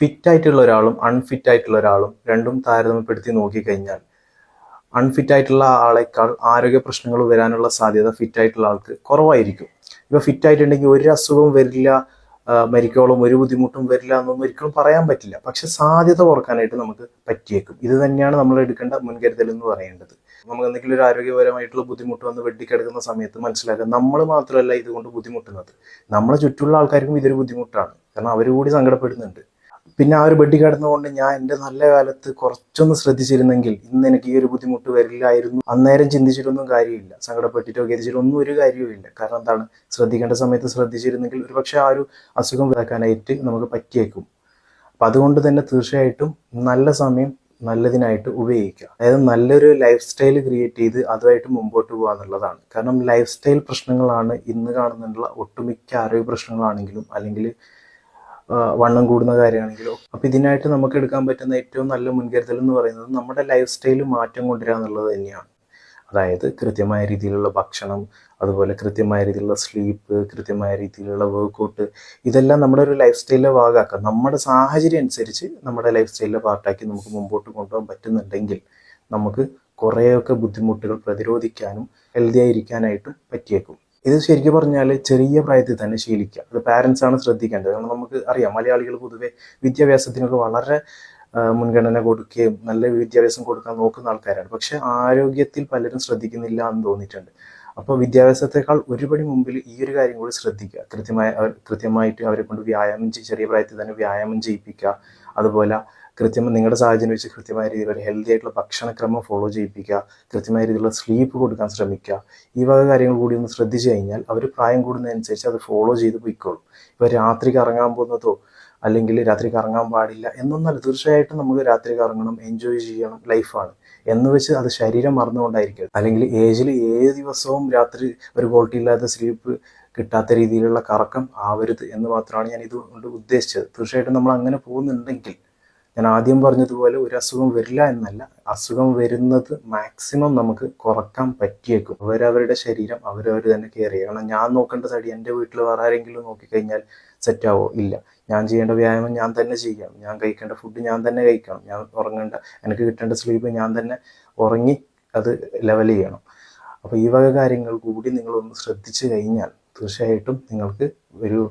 Fit ആയിട്ടുള്ള ഒരാളും unfit ആയിട്ടുള്ള ഒരാളും രണ്ടും താരതമ്യപ്പെടുത്തി നോക്കിക്കഴിഞ്ഞാൽ അൺഫിറ്റ് ആയിട്ടുള്ള ആളെക്കാൾ ആരോഗ്യ പ്രശ്നങ്ങൾ വരാനുള്ള സാധ്യത ഫിറ്റ് ആയിട്ടുള്ള ആൾക്ക് കുറവായിരിക്കും. ഇപ്പോൾ ഫിറ്റ് ആയിട്ടുണ്ടെങ്കിൽ ഒരു അസുഖവും വരില്ല, മരിക്കോളം ഒരു ബുദ്ധിമുട്ടും വരില്ല എന്നൊന്നും ഒരിക്കലും പറയാൻ പറ്റില്ല. പക്ഷെ സാധ്യത കുറക്കാനായിട്ട് നമുക്ക് പറ്റിയേക്കും. ഇത് തന്നെയാണ് നമ്മൾ എടുക്കേണ്ട മുൻകരുതൽ എന്ന് പറയേണ്ടത്. നമുക്ക് എന്തെങ്കിലും ഒരു ആരോഗ്യപരമായിട്ടുള്ള ബുദ്ധിമുട്ട് വന്ന് വെട്ടിക്കിടക്കുന്ന സമയത്ത് മനസ്സിലാക്കുക, നമ്മൾ മാത്രമല്ല ഇതുകൊണ്ട് ബുദ്ധിമുട്ടുന്നത്, നമ്മളെ ചുറ്റുള്ള ആൾക്കാർക്കും ഇതൊരു ബുദ്ധിമുട്ടാണ്. കാരണം അവർ കൂടി സങ്കടപ്പെടുന്നുണ്ട്. പിന്നെ ആ ഒരു ബെഡ് കിടന്നുകൊണ്ട് ഞാൻ എൻ്റെ നല്ല കാലത്ത് കുറച്ചൊന്ന് ശ്രദ്ധിച്ചിരുന്നെങ്കിൽ ഇന്ന് എനിക്ക് ഈ ഒരു ബുദ്ധിമുട്ട് വരില്ലായിരുന്നു, അന്നേരം ചിന്തിച്ചിട്ടൊന്നും കാര്യമില്ല, സങ്കടപ്പെട്ടിട്ടോ ഖേദിച്ചിട്ടൊന്നും ഒരു കാര്യവുമില്ല. കാരണം എന്താണ്, ശ്രദ്ധിക്കേണ്ട സമയത്ത് ശ്രദ്ധിച്ചിരുന്നെങ്കിൽ ഒരു പക്ഷേ ആ ഒരു അസുഖം ഇതാക്കാനായിട്ട് നമുക്ക് പറ്റിയേക്കും. അപ്പം അതുകൊണ്ട് തന്നെ തീർച്ചയായിട്ടും നല്ല സമയം നല്ലതിനായിട്ട് ഉപയോഗിക്കുക. അതായത് നല്ലൊരു ലൈഫ് സ്റ്റൈൽ ക്രിയേറ്റ് ചെയ്ത് അതുമായിട്ട് മുമ്പോട്ട് പോകുക എന്നുള്ളതാണ്. കാരണം ലൈഫ് സ്റ്റൈൽ പ്രശ്നങ്ങളാണ് ഇന്ന് കാണുന്നുള്ള ഒട്ടുമിക്ക ആരോഗ്യ പ്രശ്നങ്ങളാണെങ്കിലും അല്ലെങ്കിൽ വണ്ണം കൂടുന്ന കാര്യമാണെങ്കിലോ. അപ്പം ഇതിനായിട്ട് നമുക്ക് എടുക്കാൻ പറ്റുന്ന ഏറ്റവും നല്ല മുൻകരുതൽ എന്ന് പറയുന്നത് നമ്മുടെ ലൈഫ് സ്റ്റൈൽ മാറ്റം കൊണ്ടുവരിക എന്നുള്ളത് തന്നെയാണ്. അതായത് കൃത്യമായ രീതിയിലുള്ള ഭക്ഷണം, അതുപോലെ കൃത്യമായ രീതിയിലുള്ള സ്ലീപ്പ്, കൃത്യമായ രീതിയിലുള്ള വർക്കൗട്ട്, ഇതെല്ലാം നമ്മുടെ ഒരു ലൈഫ് സ്റ്റൈലിലെ ഭാഗമാക്കുക. നമ്മുടെ സാഹചര്യം അനുസരിച്ച് നമ്മുടെ ലൈഫ് സ്റ്റൈലിലെ പാർട്ടാക്കി നമുക്ക് മുമ്പോട്ട് കൊണ്ടുപോകാൻ പറ്റുന്നുണ്ടെങ്കിൽ നമുക്ക് കുറേയൊക്കെ ബുദ്ധിമുട്ടുകൾ പ്രതിരോധിക്കാനും ഹെൽത്തി ആയിരിക്കാനായിട്ടും പറ്റിയേക്കും. ഇത് ശരിക്കും പറഞ്ഞാൽ ചെറിയ പ്രായത്തിൽ തന്നെ ശീലിക്കുക. അത് പാരൻസാണ് ശ്രദ്ധിക്കേണ്ടത്. കാരണം നമുക്ക് അറിയാം, മലയാളികൾ പൊതുവെ വിദ്യാഭ്യാസത്തിനൊക്കെ വളരെ മുൻഗണന കൊടുക്കുകയും നല്ല വിദ്യാഭ്യാസം കൊടുക്കാൻ നോക്കുന്ന ആൾക്കാരാണ്. പക്ഷെ ആരോഗ്യത്തിൽ പലരും ശ്രദ്ധിക്കുന്നില്ല എന്ന് തോന്നിയിട്ടുണ്ട്. അപ്പോൾ വിദ്യാഭ്യാസത്തെക്കാൾ ഒരുപടി മുമ്പിൽ ഈ ഒരു കാര്യം കൂടി ശ്രദ്ധിക്കുക. കൃത്യമായിട്ട് അവരെ കൊണ്ട് വ്യായാമം ചെറിയ പ്രായത്തിൽ തന്നെ വ്യായാമം ചെയ്യിപ്പിക്കുക. അതുപോലെ നിങ്ങളുടെ സാഹചര്യം വെച്ച് കൃത്യമായ രീതിയിൽ ഒരു ഹെൽത്തി ആയിട്ടുള്ള ഭക്ഷണക്രമം ഫോളോ ചെയ്യിപ്പിക്കുക. കൃത്യമായ രീതിയിലുള്ള സ്ലീപ്പ് കൊടുക്കാൻ ശ്രമിക്കുക. ഈ വക കാര്യങ്ങൾ കൂടി ഒന്ന് ശ്രദ്ധിച്ചു കഴിഞ്ഞാൽ അവർ പ്രായം കൂടുന്നതനുസരിച്ച് അത് ഫോളോ ചെയ്ത് പോയിക്കോളും. ഇപ്പോൾ രാത്രി കറങ്ങാൻ പോകുന്നതോ അല്ലെങ്കിൽ രാത്രി കറങ്ങാൻ പാടില്ല എന്നൊന്നല്ല. തീർച്ചയായിട്ടും നമുക്ക് രാത്രി കറങ്ങണം, എൻജോയ് ചെയ്യണം, ലൈഫാണ് എന്ന് വെച്ച് അത് ശരീരം മറന്നുകൊണ്ടായിരിക്കും. അല്ലെങ്കിൽ ഏജിൽ ഏത് ദിവസവും രാത്രി ഒരു ക്വാളിറ്റി ഇല്ലാത്ത സ്ലീപ്പ് കിട്ടാത്ത രീതിയിലുള്ള കറക്കം ആവരുത് എന്ന് മാത്രമാണ് ഞാൻ ഇതുകൊണ്ട് ഉദ്ദേശിച്ചത്. തീർച്ചയായിട്ടും നമ്മൾ അങ്ങനെ പോകുന്നുണ്ടെങ്കിൽ, ഞാൻ ആദ്യം പറഞ്ഞതുപോലെ ഒരു അസുഖം വരില്ല എന്നല്ല, അസുഖം വരുന്നത് മാക്സിമം നമുക്ക് കുറക്കാൻ പറ്റിയേക്കും. അവരവരുടെ ശരീരം അവരവർ തന്നെ കെയർ ചെയ്യുക. കാരണം ഞാൻ നോക്കേണ്ട തടി എൻ്റെ വീട്ടിൽ വേറെ ആരെങ്കിലും നോക്കിക്കഴിഞ്ഞാൽ സെറ്റാവോ? ഇല്ല. ഞാൻ ചെയ്യേണ്ട വ്യായാമം ഞാൻ തന്നെ ചെയ്യണം, ഞാൻ കഴിക്കേണ്ട ഫുഡ് ഞാൻ തന്നെ കഴിക്കണം, ഞാൻ എനിക്ക് കിട്ടേണ്ട സ്ലീപ്പ് ഞാൻ തന്നെ ഉറങ്ങി അത് ലെവൽ ചെയ്യണം. അപ്പോൾ ഈ വക കാര്യങ്ങൾ കൂടി നിങ്ങളൊന്ന് ശ്രദ്ധിച്ചു കഴിഞ്ഞാൽ തീർച്ചയായിട്ടും നിങ്ങൾക്ക് ഒരു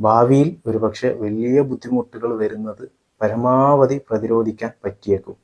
ഭാവിയിൽ ഒരു പക്ഷേ വലിയ ബുദ്ധിമുട്ടുകൾ വരുന്നത് പരമാവധി പ്രതിരോധിക്കാൻ പറ്റിയേക്കും.